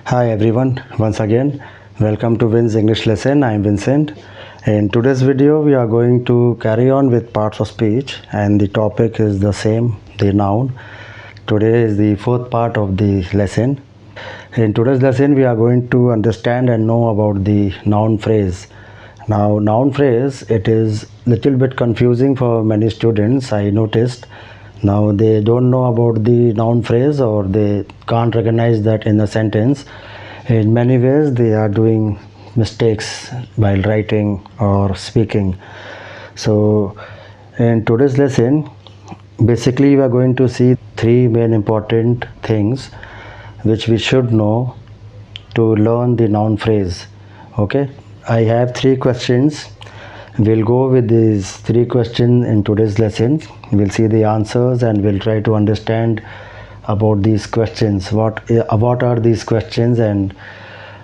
Hi everyone, once again welcome to Vin's English lesson. I am Vincent. In today's video we are going to carry on with parts of speech and the topic is the same, the noun. Today is the fourth part of the lesson. In today's lesson we are going to understand and know about the noun phrase. Now noun phrase, it is little bit confusing for many students, I noticed. Now they don't know about the noun phrase or they can't recognize that in a sentence. In many ways they are doing mistakes while writing or speaking. So in today's lesson basically we are going to see three main important things which we should know to learn the noun phrase. Okay, I have three questions. We'll go with these three questions in today's lesson. We'll see the answers and we'll try to understand about these questions. What are these questions and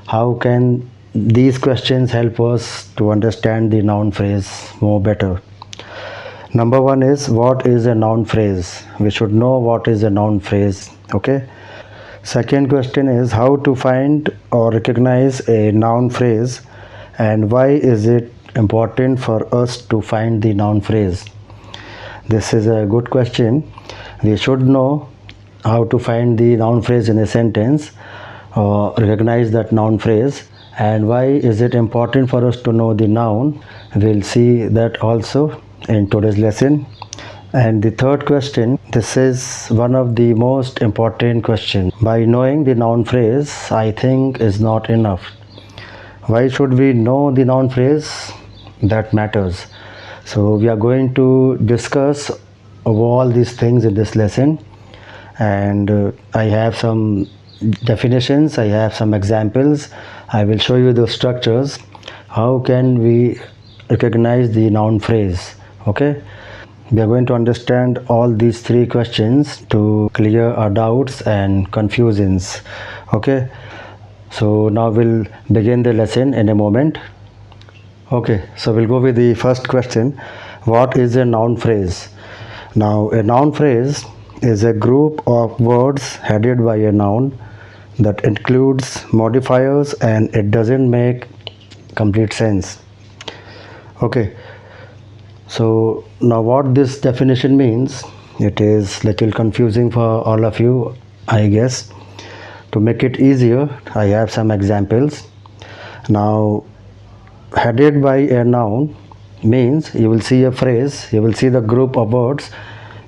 how can these questions help us to understand the noun phrase more better. Number one is, what is a noun phrase? We should know what is a noun phrase. Okay. Second question is, how to find or recognize a noun phrase and why is it important for us to find the noun phrase. This is a good question. We should know how to find the noun phrase in a sentence or recognize that noun phrase, and why is it important for us to know the noun. We'll see that also in today's lesson. And the third question, this is one of the most important questions. By knowing the noun phrase, I think is not enough. Why should we know the noun phrase? That matters. So we are going to discuss all these things in this lesson, and I have some definitions, I have some examples, I will show you the structures. How can we recognize the noun phrase? Okay, we are going to understand all these three questions to clear our doubts and confusions. Okay, so now we'll begin the lesson in a moment. Okay, so we'll go with the first question. What is a noun phrase? Now, a noun phrase is a group of words headed by a noun that includes modifiers and it doesn't make complete sense. Okay, so now what this definition means, it is little confusing for all of you, I guess. To make it easier, I have some examples. Now, headed by a noun means you will see a phrase, you will see the group of words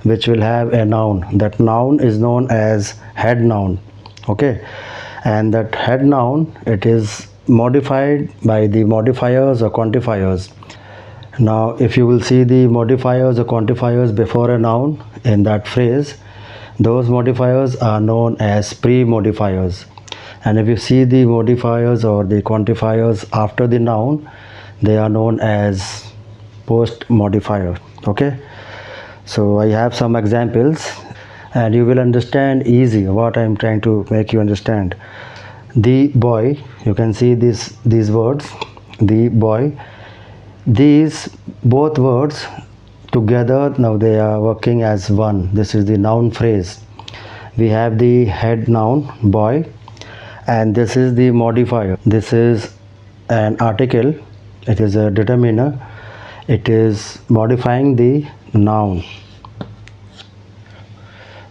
which will have a noun. That noun is known as head noun. Okay, and that head noun, it is modified by the modifiers or quantifiers. Now if you will see the modifiers or quantifiers before a noun in that phrase, those modifiers are known as pre-modifiers. And if you see the modifiers or the quantifiers after the noun, they are known as post modifier. Okay, so I have some examples and you will understand easy what I am trying to make you understand. The boy, you can see these words, the boy, these both words together, now they are working as one. This is the noun phrase. We have the head noun boy, and this is the modifier. This is an article, it is a determiner, it is modifying the noun.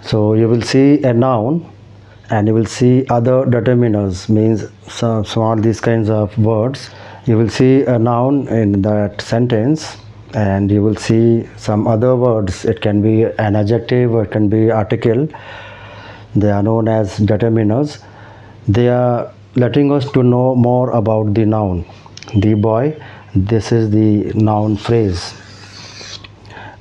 So you will see a noun and you will see other determiners, means some all these kinds of words. You will see a noun in that sentence and you will see some other words. It can be an adjective or it can be article. They are known as determiners. They are letting us to know more about the noun. The boy, this is the noun phrase.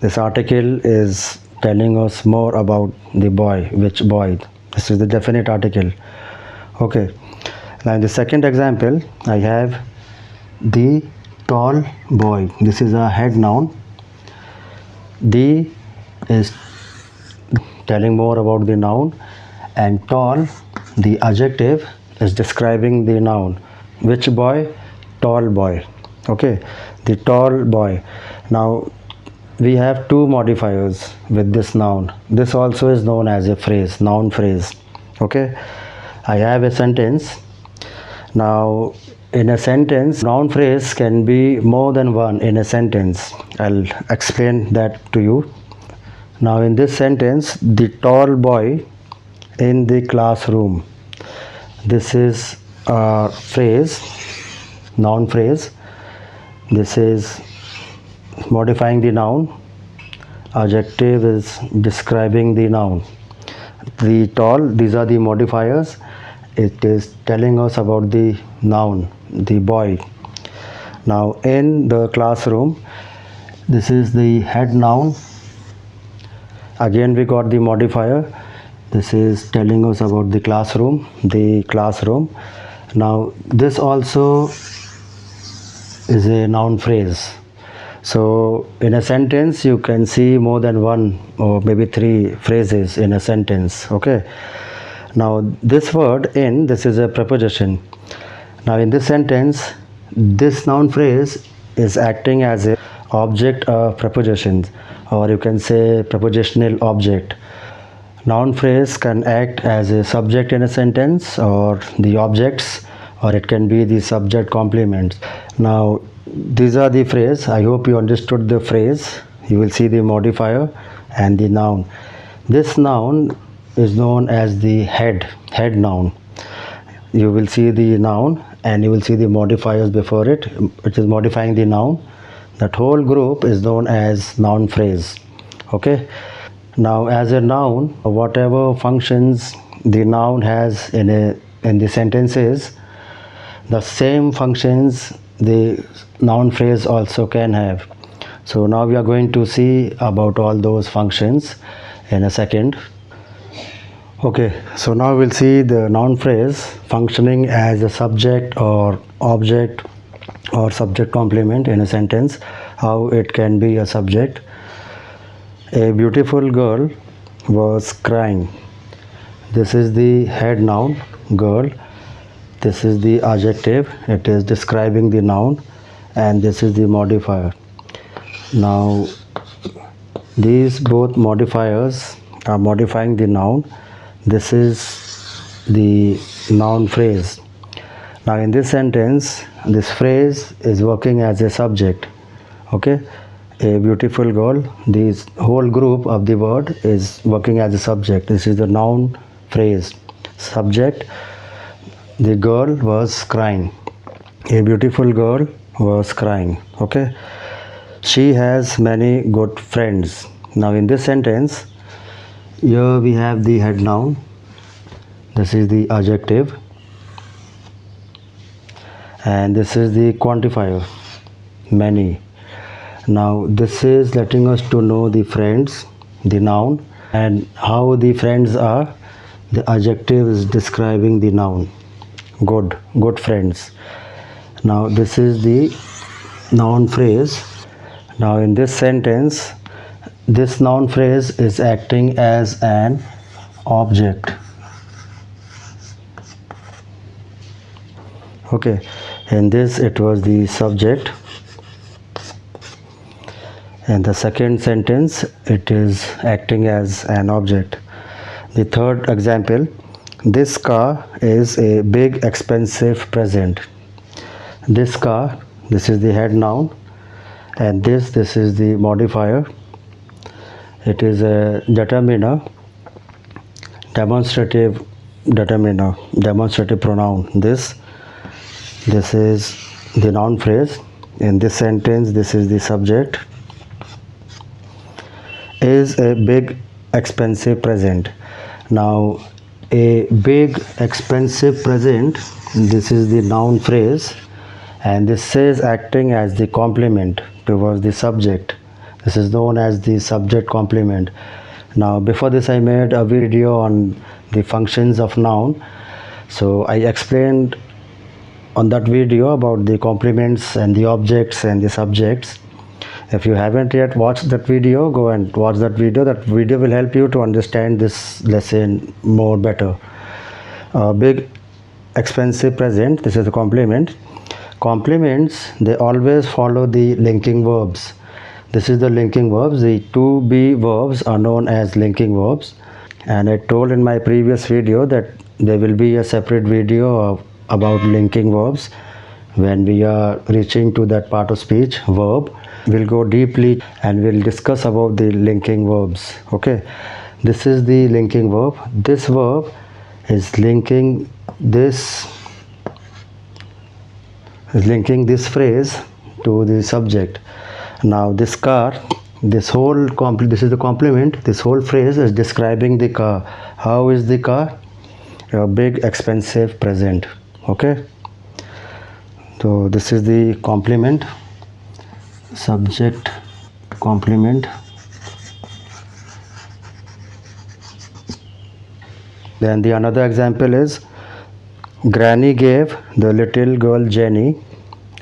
This article is telling us more about the boy. Which boy? This is the definite article. Okay, now in the second example I have the tall boy. This is a head noun. The is telling more about the noun, and tall, the adjective, is describing the noun. Which boy? Tall boy. Okay, the tall boy. Now we have two modifiers with this noun. This also is known as a phrase, noun phrase. Okay, I have a sentence Now in a sentence, noun phrase can be more than one in a sentence. I'll explain that to you. Now in this sentence, the tall boy in the classroom. This is a phrase, noun phrase. This is modifying the noun. Adjective is describing the noun. The tall, these are the modifiers. It is telling us about the noun, the boy. Now in the classroom, this is the head noun. Again we got the modifier. This is telling us about the classroom, Now this also is a noun phrase. So in a sentence you can see more than one or maybe three phrases in a sentence. Okay. Now this word in, this is a preposition. Now in this sentence, this noun phrase is acting as a object of prepositions, or you can say prepositional object. Noun phrase can act as a subject in a sentence or the objects, or it can be the subject complements. Now these are the phrase. I hope you understood the phrase. You will see the modifier and the noun. This noun is known as the head noun. You will see the noun and you will see the modifiers before it, which is modifying the noun. That whole group is known as noun phrase. Okay. Now as a noun, whatever functions the noun has in the sentences, the same functions the noun phrase also can have. So now we are going to see about all those functions in a second. Okay, so now we'll see the noun phrase functioning as a subject or object or subject complement in a sentence. How it can be a subject. A beautiful girl was crying. This is the head noun, girl. This is the adjective, it is describing the noun, and this is the modifier. Now these both modifiers are modifying the noun. This is the noun phrase. Now in this sentence, this phrase is working as a subject. Okay, a beautiful girl, this whole group of the word is working as a subject. This is the noun phrase. Subject, the girl was crying. A beautiful girl was crying. Okay, she has many good friends. Now in this sentence, here we have the head noun. This is the adjective, and this is the quantifier, many. Now this is letting us to know the friends, the noun, and how the friends are. The adjective is describing the noun, good friends. Now this is the noun phrase. Now in this sentence, this noun phrase is acting as an object. Okay, in this it was the subject. In the second sentence, it is acting as an object. The third example, this car is a big expensive present. This car, this is the head noun, and this is the modifier. It is a determiner, demonstrative determiner, demonstrative pronoun. This is the noun phrase. In this sentence, this is the subject. Is a big expensive present. Now a big expensive present, this is the noun phrase, and this is acting as the complement towards the subject. This is known as the subject complement. Now before this I made a video on the functions of noun, so I explained on that video about the complements and the objects and the subjects. If you haven't yet watched that video, go and watch that video. That video will help you to understand this lesson more better. Big expensive present, this is the complement. Complements, they always follow the linking verbs. This is the linking verbs. The to be verbs are known as linking verbs, and I told in my previous video that there will be a separate video about linking verbs. When we are reaching to that part of speech, verb, we'll go deeply and we'll discuss about the linking verbs. Okay, this is the linking verb. This verb is linking this phrase to the subject. Now this car, this is the complement. This whole phrase is describing the car. How is the car? A big expensive present. Okay, so this is the complement, subject complement. Then the another example is, Granny gave the little girl Jenny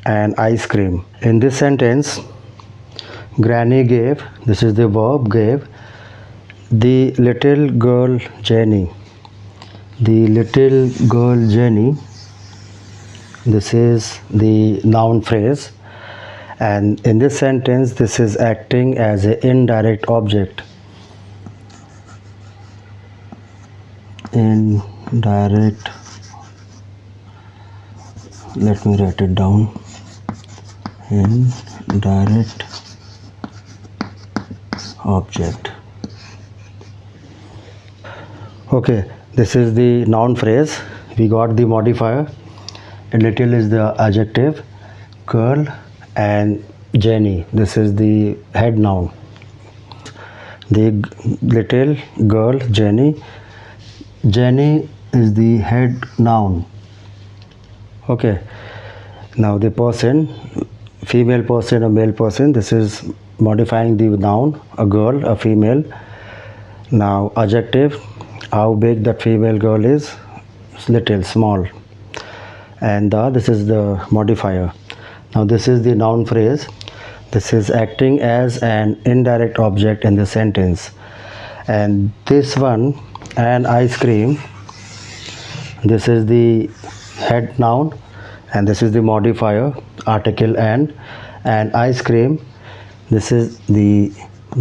an ice cream. In this sentence, Granny gave, this is the verb gave, the little girl Jenny. The little girl Jenny, this is the noun phrase, and in this sentence this is acting as an indirect object. Indirect, let me write it down. Indirect object. Okay, this is the noun phrase. We got the modifier. Little is the adjective, girl and Jenny, this is the head noun. The little girl Jenny, Jenny is the head noun. Okay, now the person, female person or male person, this is modifying the noun, a girl, a female. Now adjective, how big that female girl is, little, small. And this is the modifier. Now this is the noun phrase. This is acting as an indirect object in the sentence. And this one, an ice cream, this is the head noun, and this is the modifier, article and ice cream, this is the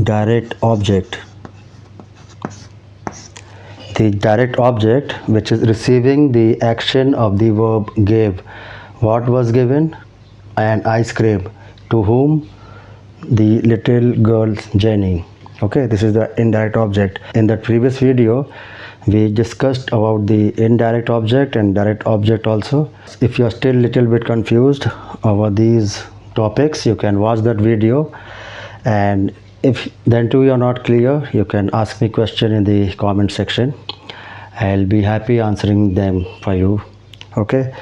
direct object. The direct object which is receiving the action of the verb gave. What was given? An ice cream. To whom? The little girl Jenny. Okay, this is the indirect object. In the previous video we discussed about the indirect object and direct object also. If you are still little bit confused over these topics, you can watch that video, and if then too you are not clear, you can ask me question in the comment section. I'll be happy answering them for you. Okay,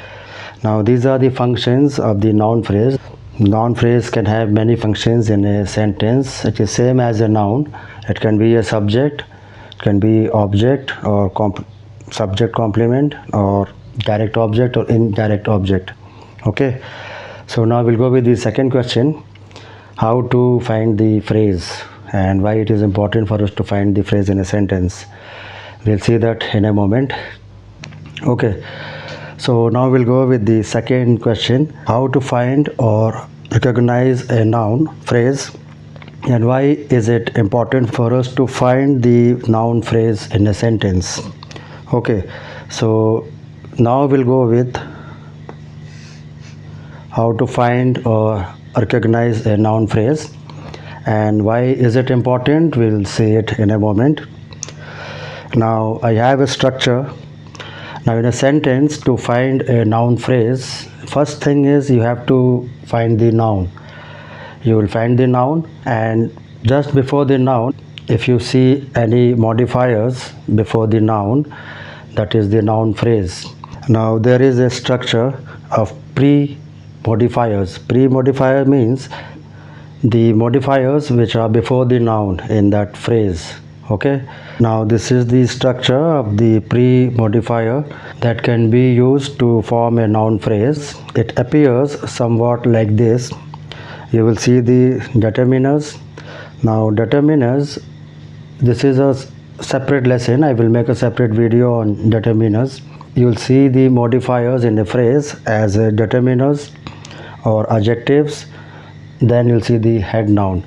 now these are the functions of the noun phrase. Noun phrase can have many functions in a sentence. It is same as a noun. It can be a subject, it can be object or subject complement, or direct object or indirect object. Okay, so now we'll go with the second question, how to find the phrase and why it is important for us to find the phrase in a sentence. We'll see that in a moment. Okay, so now we'll go with the second question, how to find or recognize a noun phrase and why is it important for us to find the noun phrase in a sentence. Okay, so now we'll go with how to find or recognize a noun phrase and why is it important. We'll see it in a moment. Now I have a structure. Now in a sentence, to find a noun phrase, first thing is you have to find the noun. You will find the noun, and just before the noun, if you see any modifiers before the noun, that is the noun phrase. Now there is a structure of pre-modifiers. Pre-modifier means the modifiers which are before the noun in that phrase. Okay, now this is the structure of the pre-modifier that can be used to form a noun phrase. It appears somewhat like this. You will see the determiners. Now determiners, this is a separate lesson. I will make a separate video on determiners. You will see the modifiers in the phrase as determiners or adjectives. Then you'll see the head noun.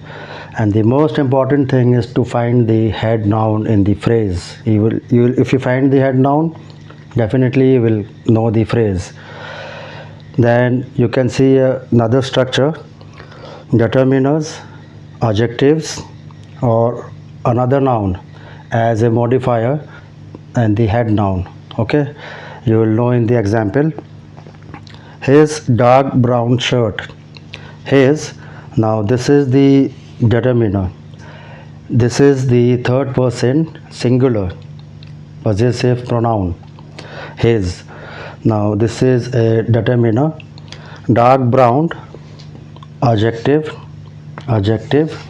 And the most important thing is to find the head noun in the phrase. If you find the head noun, definitely you will know the phrase. Then you can see another structure: determiners, adjectives, or another noun as a modifier, and the head noun. Okay, you will know in the example: his dark brown shirt. His, now this is the determiner. This is the third person singular possessive pronoun. His. Now this is a determiner. Dark brown, adjective. Adjective,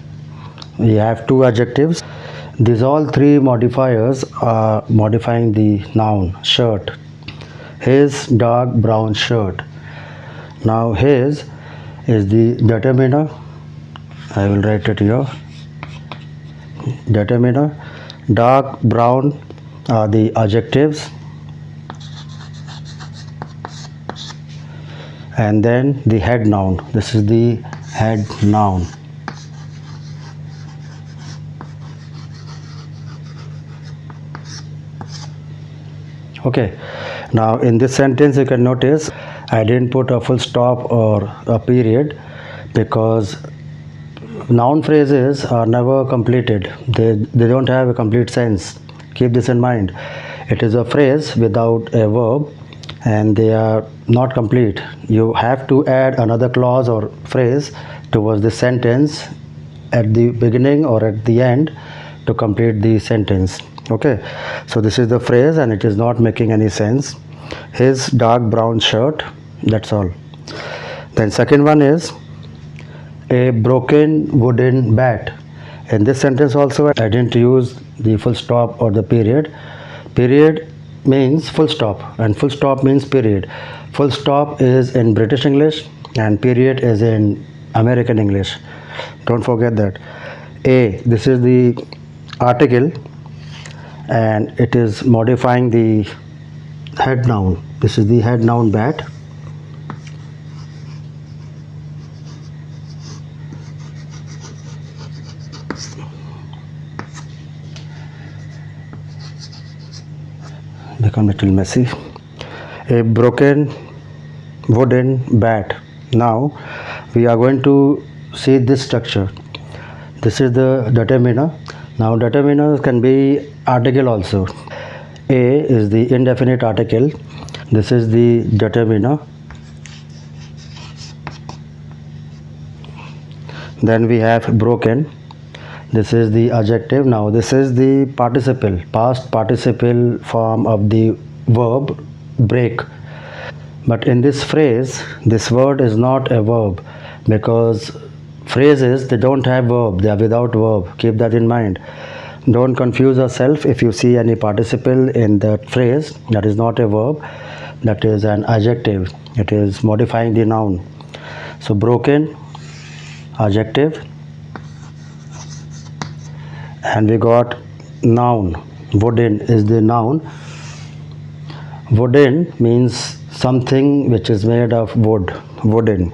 we have two adjectives. These all three modifiers are modifying the noun shirt. His dark brown shirt. Now his is the determiner. I will write it here. Determiner. Dark brown are the adjectives, and then the head noun. This is the head noun. Okay, now in this sentence you can notice I didn't put a full stop or a period, because noun phrases are never completed. They don't have a complete sense. Keep this in mind. It is a phrase without a verb, and they are not complete. You have to add another clause or phrase towards the sentence at the beginning or at the end to complete the sentence. Okay, so this is the phrase and it is not making any sense. His dark brown shirt, that's all. Then second one is a broken wooden bat. In this sentence also I didn't use the full stop or the period. Period means full stop and full stop means period. Full stop is in British English and period is in American English. Don't forget that. A, this is the article and it is modifying the head noun. This is the head noun bat. Become a little messy. A broken wooden bat. Now we are going to see this structure. This is the determiner. Now determiner can be article also. A is the indefinite article. This is the determiner. Then we have broken. This is the adjective. Now this is the participle, past participle form of the verb break. But in this phrase, this word is not a verb, because phrases, they don't have verb, they are without verb. Keep that in mind. Don't confuse yourself if you see any participle in that phrase. That is not a verb, that is an adjective. It is modifying the noun. So broken, adjective, and we got noun. Wooden is the noun. Wooden means something which is made of wood. Wooden.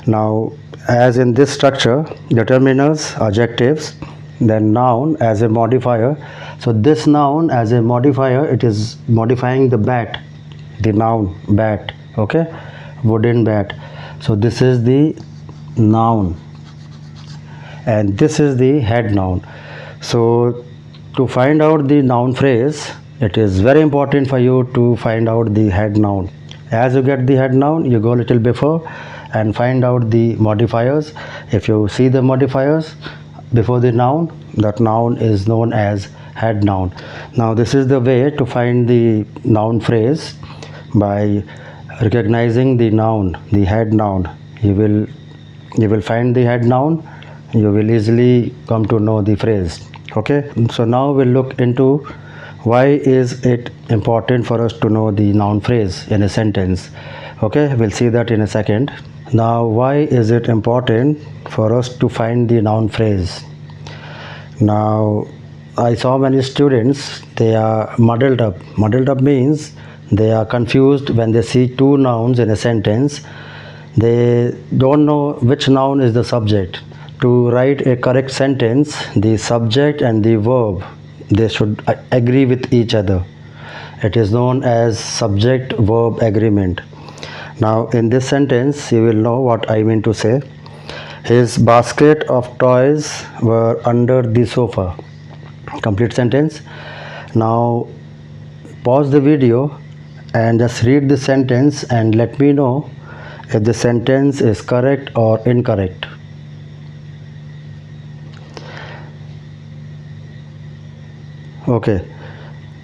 Now as in this structure, determiners, adjectives, then noun as a modifier. So this noun as a modifier, it is modifying the bat, the noun bat. Okay, wooden bat. So this is the noun and this is the head noun. So to find out the noun phrase, it is very important for you to find out the head noun. As you get the head noun, you go a little before and find out the modifiers. If you see the modifiers before the noun, that noun is known as head noun. Now this is the way to find the noun phrase. By recognizing the noun, the head noun, you will find the head noun. You will easily come to know the phrase. Okay, so now we'll look into why is it important for us to know the noun phrase in a sentence. Okay, we'll see that in a second. Now why is it important for us to find the noun phrase? Now I saw many students, they are muddled up. Muddled up means they are confused when they see two nouns in a sentence. They don't know which noun is the subject. To write a correct sentence, the subject and the verb, they should agree with each other. It is known as subject verb agreement. Now in this sentence you will know what I mean to say. His basket of toys were under the sofa. Complete sentence. Now pause the video and just read the sentence and let me know if the sentence is correct or incorrect. Okay,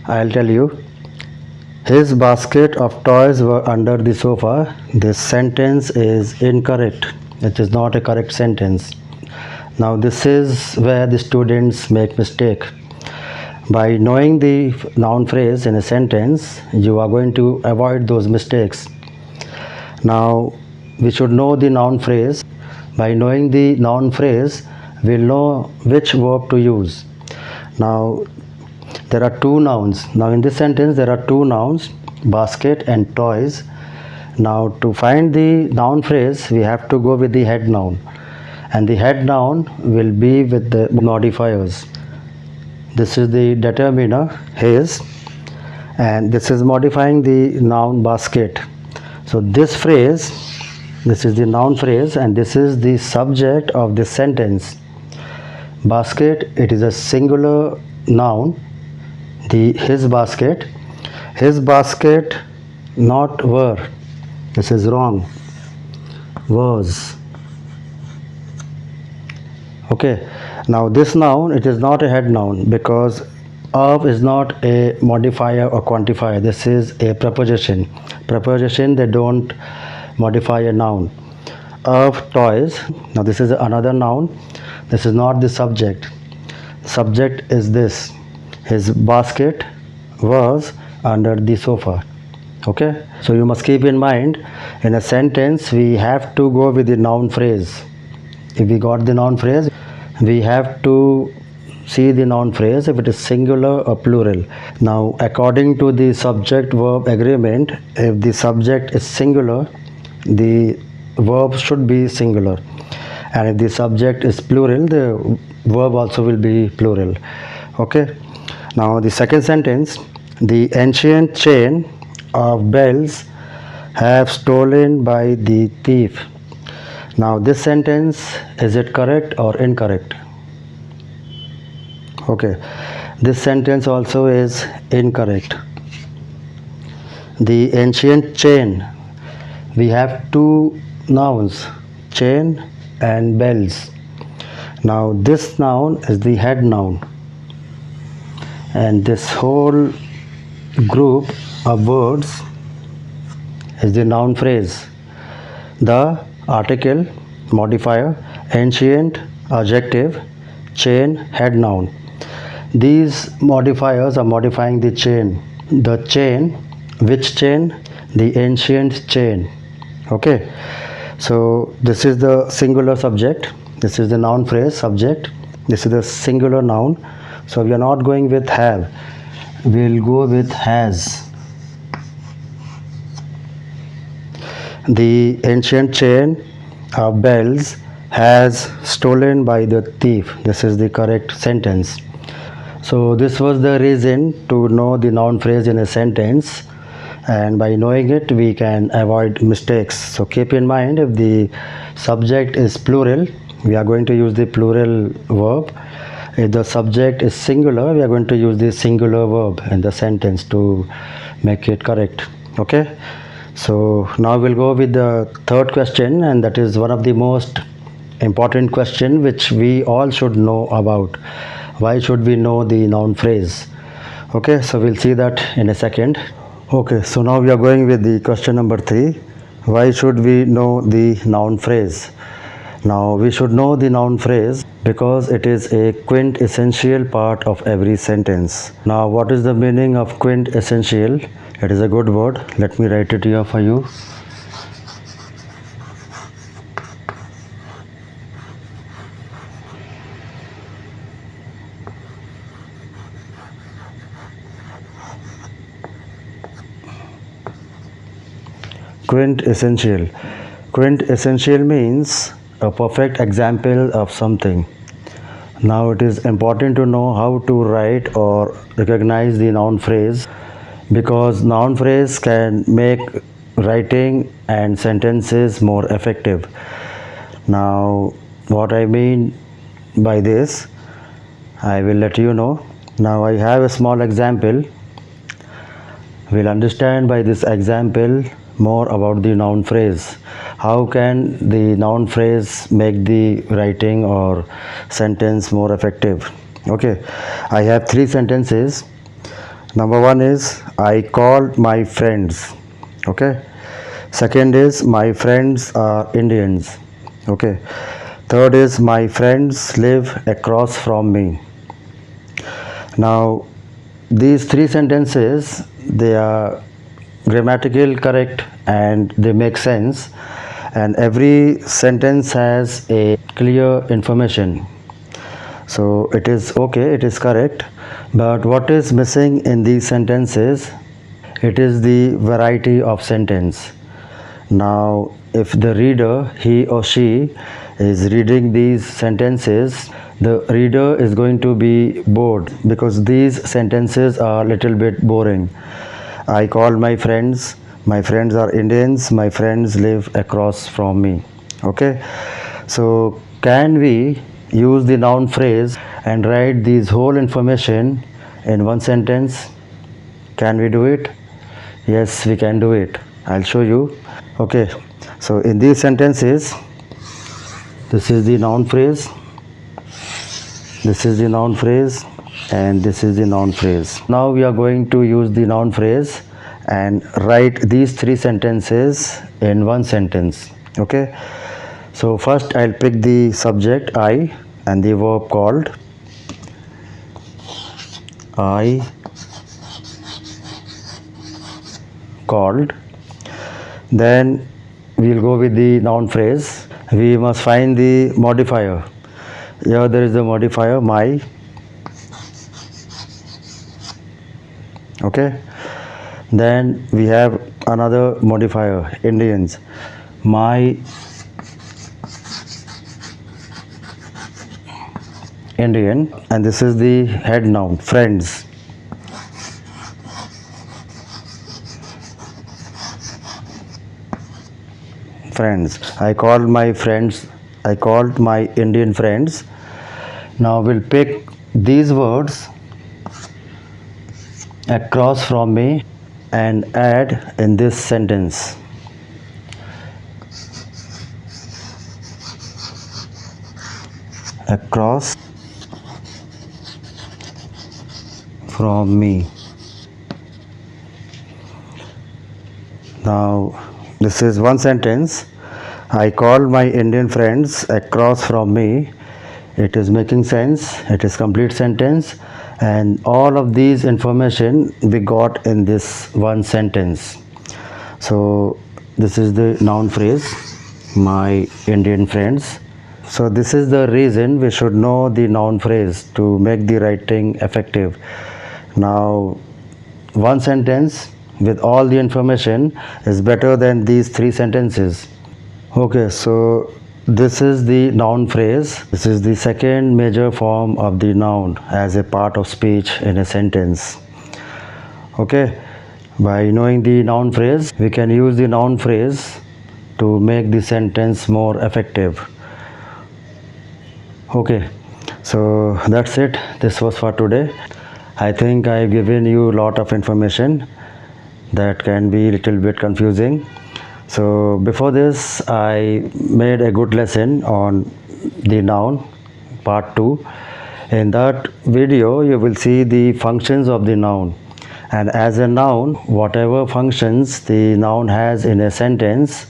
I'll tell you. His basket of toys were under the sofa. This sentence is incorrect. It is not a correct sentence. Now this is where the students make mistake. By knowing the noun phrase in a sentence, you are going to avoid those mistakes. Now we should know the noun phrase. By knowing the noun phrase, we'll know which verb to use. Now there are two nouns. Now in this sentence there are two nouns, basket and toys. Now to find the noun phrase, we have to go with the head noun, and the head noun will be with the modifiers. This is the determiner, his, and this is modifying the noun basket. So this phrase, this is the noun phrase, and this is the subject of this sentence. Basket, it is a singular noun. His basket, not were. This is wrong. Was. Okay. Now this noun, it is not a head noun because of is not a modifier or quantifier. This is a preposition. Preposition, they don't modify a noun. Of toys. Now this is another noun. This is not the subject. Subject is this. His basket was under the sofa. Okay, so you must keep in mind, in a sentence we have to go with the noun phrase. If we got the noun phrase, we have to see the noun phrase if it is singular or plural. Now according to the subject verb agreement, if the subject is singular, the verb should be singular, and if the subject is plural, the verb also will be plural. Okay. Now the second sentence, the ancient chain of bells have stolen by the thief. Now this sentence, is it correct or incorrect? Okay, this sentence also is incorrect. The ancient chain, we have two nouns, chain and bells. Now this noun is the head noun, and this whole group of words is the noun phrase. The article, modifier, ancient, adjective, chain, head noun. These modifiers are modifying the chain. The chain, which chain? The ancient chain. Okay, so this is the singular subject, this is the noun phrase subject, this is the singular noun. So we are not going with have, we'll go with has. The ancient chain of bells has stolen by the thief. This is the correct sentence. So this was the reason to know the noun phrase in a sentence, and by knowing it we can avoid mistakes. So keep in mind, if the subject is plural, we are going to use the plural verb. If the subject is singular, we are going to use the singular verb in the sentence to make it correct. Okay, so now we'll go with the third question, and that is one of the most important question which we all should know about. Why should we know the noun phrase? Okay, so we'll see that in a second. Okay, so now we are going with the question number 3. Why should we know the noun phrase? Now we should know the noun phrase because it is a quintessential part of every sentence. Now what is the meaning of quintessential? It is a good word. Let me write it here for you. Quintessential. Quintessential means a perfect example of something. Now it is important to know how to write or recognize the noun phrase because noun phrase can make writing and sentences more effective. Now, what I mean by this, I will let you know. Now, I have a small example. We'll understand by this example more about the noun phrase. How can the noun phrase make the writing or sentence more effective? Okay, I have three sentences. Number one is I called my friends. Okay. Second is my friends are Indians. Okay. Third is my friends live across from me. Now, these three sentences, they are grammatical correct and they make sense, and every sentence has a clear information, so it is okay, it is correct. But what is missing in these sentences, it is the variety of sentence. Now, if the reader, he or she, is reading these sentences, the reader is going to be bored because these sentences are a little bit boring. I call my friends are Indians, my friends live across from me. Okay, so can we use the noun phrase and write these whole information in one sentence? Can we do it? Yes, we can do it. I'll show you. Okay, so in these sentences, this is the noun phrase, this is the noun phrase, and this is the noun phrase. Now we are going to use the noun phrase and write these three sentences in one sentence. Okay, so first I'll pick the subject I and the verb called. I called. Then we'll go with the noun phrase. We must find the modifier. Here there is the modifier my. Okay, then we have another modifier Indians, my Indian, and this is the head noun friends. Friends, I called my friends, I called my Indian friends. Now we'll pick these words across from me and add in this sentence. Across from me. Now this is one sentence. I call my Indian friends across from me. It is making sense, it is complete sentence, and all of these information we got in this one sentence. So this is the noun phrase, my Indian friends. So this is the reason we should know the noun phrase to make the writing effective. Now, one sentence with all the information is better than these three sentences. Okay, so this is the noun phrase. This is the second major form of the noun as a part of speech in a sentence. Okay, by knowing the noun phrase, we can use the noun phrase to make the sentence more effective. Okay, so that's it. This was for today. I think I've given you a lot of information that can be a little bit confusing. So before this, I made a good lesson on the noun, part 2. In that video, you will see the functions of the noun. And as a noun, whatever functions the noun has in a sentence,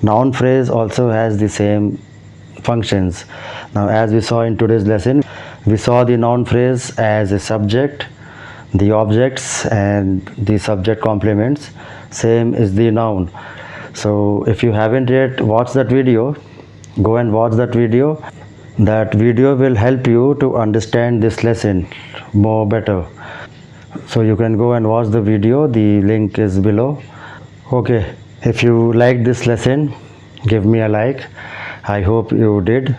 noun phrase also has the same functions. Now, as we saw in today's lesson, we saw the noun phrase as a subject, the objects, and the subject complements. Same is the noun. So if you haven't yet watched that video, go and watch that video. That video will help you to understand this lesson more better. So you can go and watch the video. The link is below. Okay, if you like this lesson, give me a like. I hope you did.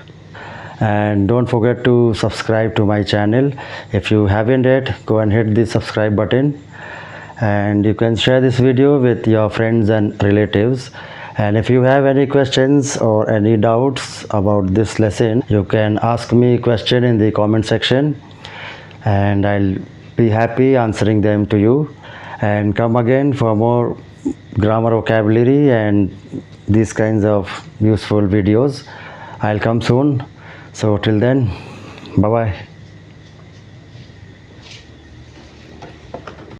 And don't forget to subscribe to my channel. If you haven't yet, go and hit the subscribe button and you can share this video with your friends and relatives. And if you have any questions or any doubts about this lesson, you can ask me question in the comment section, and I'll be happy answering them to you. And come again for more grammar vocabulary and these kinds of useful videos. I'll come soon. So till then, bye bye.